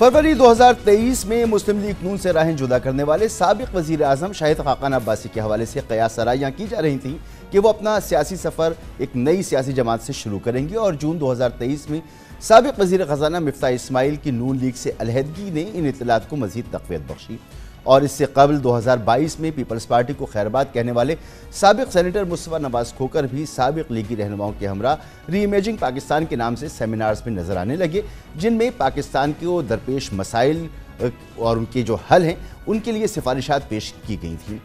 फरवरी 2023 में मुस्लिम लीग नून से राहें जुदा करने वाले साबिक वजीर आजम शाहिद खाकान अब्बासी के हवाले से कयास सराहियां की जा रही थीं कि वो अपना सियासी सफ़र एक नई सियासी जमात से शुरू करेंगे और जून 2023 में साबिक वजीर खजाना मिफ्ता इस्माइल की नून लीग से अलहदगी ने इन इत्तलात को मज़ीद तक़वियत बख्शी। और इससे कबल 2022 में पीपल्स पार्टी को खैरबाद कहने वाले साबिक सेनेटर मुस्तफ़ा नवाज़ खोकर भी साबिक लीगी रहनुमाओं के हमरा री इमेजिंग पाकिस्तान के नाम से सेमिनार्स में नजर आने लगे, जिनमें पाकिस्तान को दरपेश मसाइल और उनके जो हल हैं उनके लिए सिफारिशात पेश की गई थी।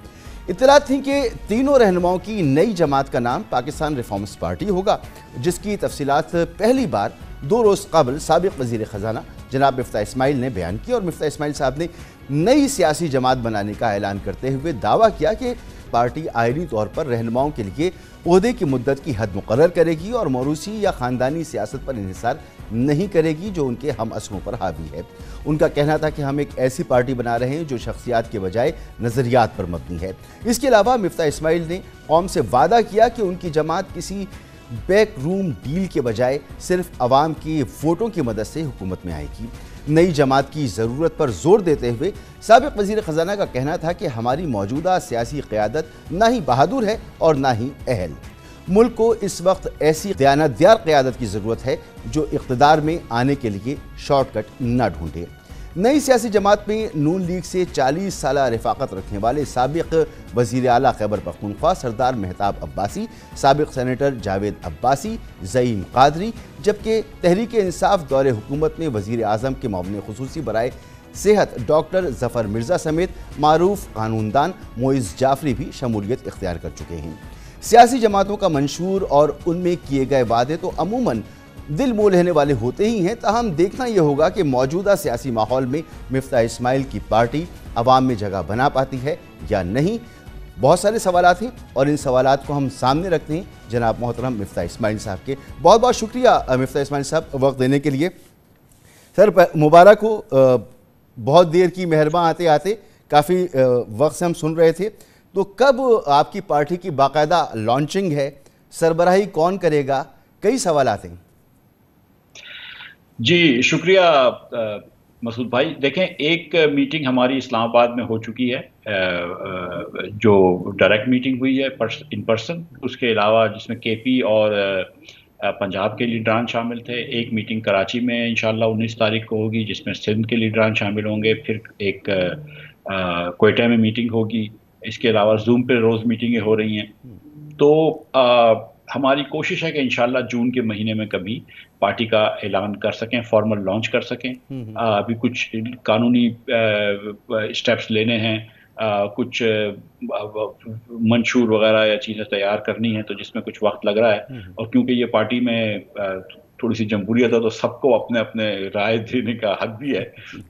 इत्तलात थी कि तीनों रहनुमाओं की नई जमात का नाम पाकिस्तान रिफॉर्म्स पार्टी होगा, जिसकी तफसीलात पहली बार 2 रोज़ कबल साबिक वज़ीर ख़जाना जनाब मिफ्ता इस्माइल ने बयान की। और मिफ्ता इस्माइल साहब ने नई सियासी जमात बनाने का ऐलान करते हुए दावा किया कि पार्टी आईनी तौर पर रहनुमाओं के लिए ओहदे की मुद्दत की हद मुकर्रर करेगी और मौरूसी या ख़ानदानी सियासत पर इन्हिसार नहीं करेगी जो उनके हम असलों पर हावी है। उनका कहना था कि हम एक ऐसी पार्टी बना रहे हैं जो शख्सियात के बजाय नज़रियात पर मबनी है। इसके अलावा मिफ्ता इस्माइल ने कौम से वादा किया कि उनकी जमात किसी बैक रूम डील के बजाय सिर्फ अवाम की वोटों की मदद से हुकूमत में आएगी। नई जमात की ज़रूरत पर जोर देते हुए साबिक वज़ीर ख़जाना का कहना था कि हमारी मौजूदा सियासी क़यादत ना ही बहादुर है और ना ही अहल। मुल्क को इस वक्त ऐसी दयानतदार क़यादत की ज़रूरत है जो इक़्तिदार में आने के लिए शॉर्टकट न ढूंढे। नई सियासी जमात में नून लीग से 40 साल रफ़ाक़त रखने वाले साबिक वज़ीर आला खैबर पख्तूनख्वा सरदार मेहताब अब्बासी, साबिक सेनेटर जावेद अब्बासी, ज़ईम क़ादरी, जबकि तहरीक इंसाफ दौरे हुकूमत में वज़ीर आज़म के मुआविन ख़ुसूसी बराए सेहत डॉक्टर ज़फ़र मिर्ज़ा समेत मारूफ कानूनदान मोइज़ जाफ़री भी शमूलियत इख्तियार कर चुके हैं। सियासी जमातों का मंशूर और उनमें किए गए वादे तो अमूमन दिल मोह लेने वाले होते ही हैं, ताहम देखना यह होगा कि मौजूदा सियासी माहौल में मिफ्ता इस्माइल की पार्टी अवाम में जगह बना पाती है या नहीं। बहुत सारे सवालात हैं और इन सवालात को हम सामने रखते हैं जनाब मोहतरम मिफ्ता इस्माइल साहब के। बहुत बहुत शुक्रिया मिफ्ता इस्माइल साहब वक्त देने के लिए। सर मुबारक हो, बहुत देर की मेहरबान आते आते काफ़ी वक्त से हम सुन रहे थे, तो कब आपकी पार्टी की बाकायदा लॉन्चिंग है, सरबराही कौन करेगा, कई सवालात हैं। जी शुक्रिया मसूद भाई। देखें, एक मीटिंग हमारी इस्लामाबाद में हो चुकी है, जो डायरेक्ट मीटिंग हुई है इन पर्सन। उसके अलावा जिसमें केपी और पंजाब के लीडरान शामिल थे। एक मीटिंग कराची में इंशाल्लाह 19 तारीख को होगी जिसमें सिंध के लीडरान शामिल होंगे। फिर एक कोयटा में मीटिंग होगी। इसके अलावा जूम पे रोज़ मीटिंगें हो रही हैं। तो हमारी कोशिश है कि इंशाल्लाह जून के महीने में कभी पार्टी का ऐलान कर सकें, फॉर्मल लॉन्च कर सकें। अभी कुछ कानूनी स्टेप्स लेने हैं, कुछ मंशूर वगैरह या चीज़ें तैयार करनी है, तो जिसमें कुछ वक्त लग रहा है। और क्योंकि ये पार्टी में थोड़ी सी जमहूरियत है तो सबको अपने अपने राय देने का हक भी है,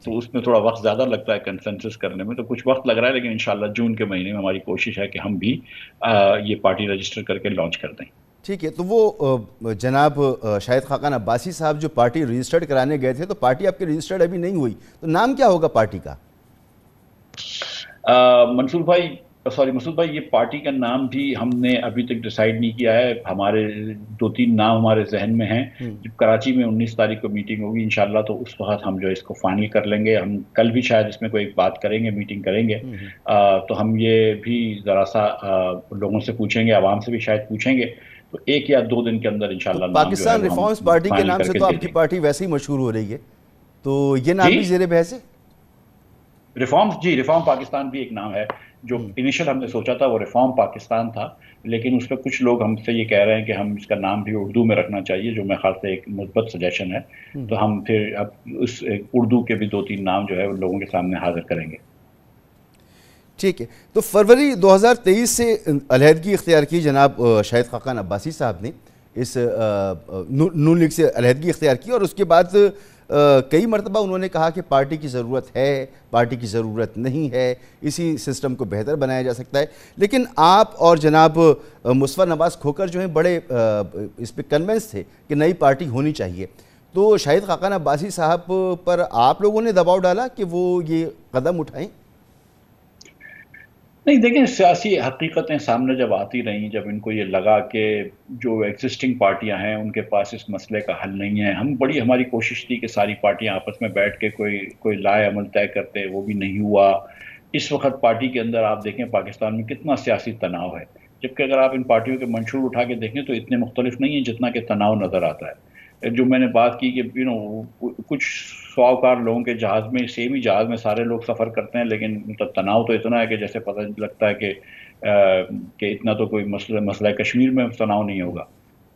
तो उसमें थोड़ा वक्त ज़्यादा लगता है कंसेंसस करने में, तो कुछ वक्त लग रहा है। लेकिन इंशाल्लाह जून के महीने में हमारी कोशिश है कि हम भी ये पार्टी रजिस्टर करके लॉन्च कर दें। ठीक है, तो वो जनाब शाहिद खाकान अब्बासी साहब जो पार्टी रजिस्टर्ड कराने गए थे, तो पार्टी आपकी रजिस्टर्ड अभी नहीं हुई, तो नाम क्या होगा पार्टी का? मसूद भाई, ये पार्टी का नाम भी हमने अभी तक डिसाइड नहीं किया है। हमारे 2-3 नाम हमारे जहन में हैं। जब कराची में 19 तारीख को मीटिंग होगी इंशाल्लाह, तो उस वक्त हम जो इसको फाइनल कर लेंगे। हम कल भी शायद इसमें कोई बात करेंगे, मीटिंग करेंगे। तो हम ये भी ज़रा सा लोगों से पूछेंगे, आवाम से भी शायद पूछेंगे, तो 1 या 2 दिन के अंदर इंशाल्लाह पाकिस्तान रिफॉर्म्स पार्टी के नाम से तो आपकी पार्टी वैसे ही मशहूर हो रही है, तो ये नाम भी ज़ेरे बहस है। रिफॉर्म पाकिस्तान भी एक नाम है। जो इनिशियल हमने सोचा था वो रिफॉर्म पाकिस्तान था, लेकिन उस पर कुछ लोग हमसे ये कह रहे हैं कि हम इसका नाम भी उर्दू में रखना चाहिए, जो मेरे ख्याल से एक मुस्बत सजेशन है। तो हम फिर अब उस उर्दू के भी 2-3 नाम जो है उन लोगों के सामने हाजिर करेंगे। ठीक है, तो फरवरी 2023 से अलहदगी इख्तियार की जनाब शाहिद खाकान अब्बासी साहब ने इस नून लीग से अलहदगी इख्तियार की, और उसके बाद कई मरतबा उन्होंने कहा कि पार्टी की ज़रूरत है, पार्टी की ज़रूरत नहीं है, इसी सिस्टम को बेहतर बनाया जा सकता है। लेकिन आप और जनाब मुस्तफ़ा नवाज़ खोकर जो हैं बड़े इस पर कन्विंस थे कि नई पार्टी होनी चाहिए, तो शाहिद खाकान अब्बासी साहब पर आप लोगों ने दबाव डाला कि वो ये कदम उठाएं? نہیں دیکھیں، سیاسی حقیقتیں سامنے جب آتی رہیں، جب ان کو یہ لگا کہ جو ایگزسٹنگ پارٹیاں ہیں ان کے پاس اس مسئلے کا حل نہیں ہے، ہماری کوشش تھی کہ ساری پارٹیاں آپس میں بیٹھ کے کوئی لائے عمل طے کرتے، وہ بھی نہیں ہوا۔ اس وقت پارٹی کے اندر آپ دیکھیں پاکستان میں کتنا سیاسی تناؤ ہے، جبکہ اگر آپ ان پارٹیوں کے منشور اٹھا کے دیکھیں تو اتنے مختلف نہیں ہیں جتنا کہ تناؤ نظر آتا ہے۔ جو میں نے بات کی کہ کچھ سوکار لوگوں کے جہاز میں، سیم ہی جہاز میں سارے لوگ سفر کرتے ہیں، لیکن مطلب تناؤ تو اتنا ہے کہ جیسے پتہ لگتا ہے کہ اتنا تو کوئی مسئلہ کشمیر میں تناؤ نہیں ہوگا۔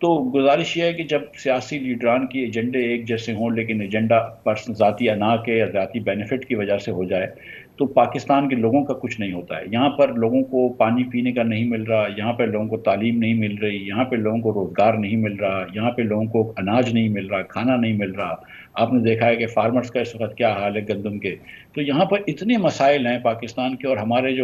تو گزارش یہ ہے کہ جب سیاسی لیڈران کی ایجنڈے ایک جیسے ہوں، لیکن ایجنڈا ذاتی انا کے یا ذاتی بینیفٹ کی وجہ سے ہو جائے، تو پاکستان کے لوگوں کا کچھ نہیں ہوتا ہے۔ یہاں پر لوگوں کو پانی پینے کا نہیں مل رہا، یہاں پہ لوگوں کو تعلیم نہیں مل رہی، یہاں پہ لوگوں کو روزگار نہیں مل رہا، یہاں پہ لوگوں کو اناج نہیں مل رہا، کھانا نہیں مل رہا۔ آپ نے دیکھا ہے کہ فارمرز کا اس وقت کیا حال ہے گندم کے۔ تو یہاں پر اتنے مسائل ہیں پاکستان کے، اور ہمارے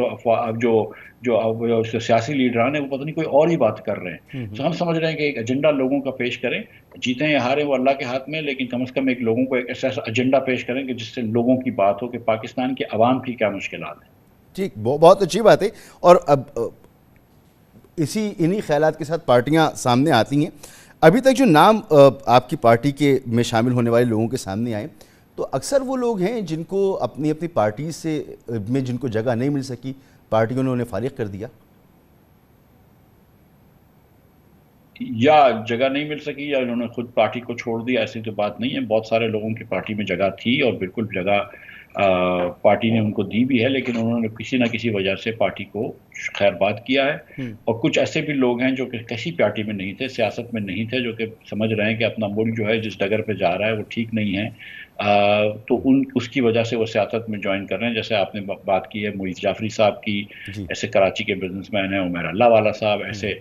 جو سیاسی لیڈران ہیں وہ پتہ نہیں کوئی اور ہی بات کر رہے ہیں۔ تو ہم سمجھ رہے ہیں کہ ایک ایجنڈا لوگوں کا پیش کریں، جیتیں یا ہاریں وہ اللہ کے ہاتھ میں، لیکن کم از کم ایک لوگوں کو ایک ایسا ایجنڈا پیش کریں کہ جس سے لوگوں کی بات ہو کہ پاکستان کے عوام کی کیا مشکلات ہیں۔ ٹھیک، بہت اچھی بات ہے۔ اور اب انہی خیالات کے ساتھ پارٹیاں سامنے آتی ہیں۔ ابھی تک جو نام آپ کی پارٹی کے میں شامل ہونے والے لوگوں کے سامنے آئے، تو اکثر وہ لوگ ہیں جن کو اپنی پارٹی میں جن کو جگہ نہیں مل سکی، پارٹیوں نے انہیں فارغ کر دیا۔ یا جگہ نہیں مل سکی یا انہوں نے خود پارٹی کو چھوڑ دیا، ایسی تو بات نہیں ہے۔ بہت سارے لوگوں کی پارٹی میں جگہ تھی اور بالکل جگہ پارٹی نے ان کو دی بھی ہے، لیکن انہوں نے کسی نہ کسی وجہ سے پارٹی کو خیر بات کیا ہے۔ اور کچھ ایسے بھی لوگ ہیں جو کہ کسی پارٹی میں نہیں تھے، سیاست میں نہیں تھے، جو کہ سمجھ رہے ہیں کہ اپنا ملک جو ہے جس ڈگر پہ جا رہا ہے وہ ٹھیک نہیں ہے، تو اس کی وجہ سے وہ سیاست میں جوائن کر رہے ہیں۔ جیسے آپ نے بات کی ہے معیز جعفری صاحب کی، جی ایسے کراچی کے بزنس مین ہیں عمیر اللہ والا صاحب، ایسے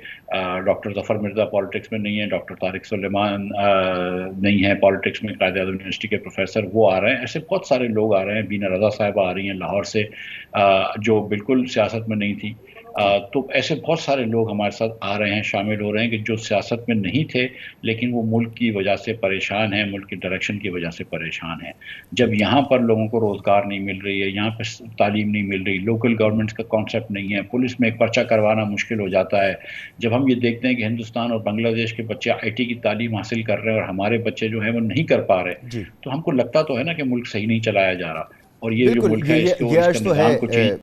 ڈاکٹر ظفر مرزا پالیٹکس میں نہیں ہے، ڈاکٹر طارق سلیمان نہیں ہے پالیٹکس میں، قائد اعظم یونیورسٹی کے پروفیسر، وہ آ رہے ہیں۔ ایسے بہت سارے لوگ آ رہے ہیں، بینا رضا صاحبہ آ رہی ہیں لاہور سے، جو بالکل سیاست میں نہیں تھی۔ تو ایسے بہت سارے لوگ ہمارے ساتھ آ رہے ہیں، شامل ہو رہے ہیں، کہ جو سیاست میں نہیں تھے لیکن وہ ملک کی وجہ سے پریشان ہیں، ملک کی ڈائریکشن کی وجہ سے پریشان ہیں۔ جب یہاں پر لوگوں کو روزگار نہیں مل رہی ہے، یہاں پر تعلیم نہیں مل رہی، لوکل گورنمنٹس کا کانسیپٹ نہیں ہے، پولیس میں ایک پرچہ کروانا مشکل ہو جاتا ہے، جب ہم یہ دیکھتے ہیں کہ ہندوستان اور بنگلہ دیش کے بچے آئی ٹی کی تعلیم حاصل کر رہے ہیں اور ہمارے بچے جو ہیں وہ نہیں کر پا رہے، جی تو ہم کو لگتا تو ہے نا کہ ملک صحیح نہیں چلایا جا رہا، اور یہ جو بالکل، ملک ہے اس یہ کا عرض تو ہے نظام کو چینج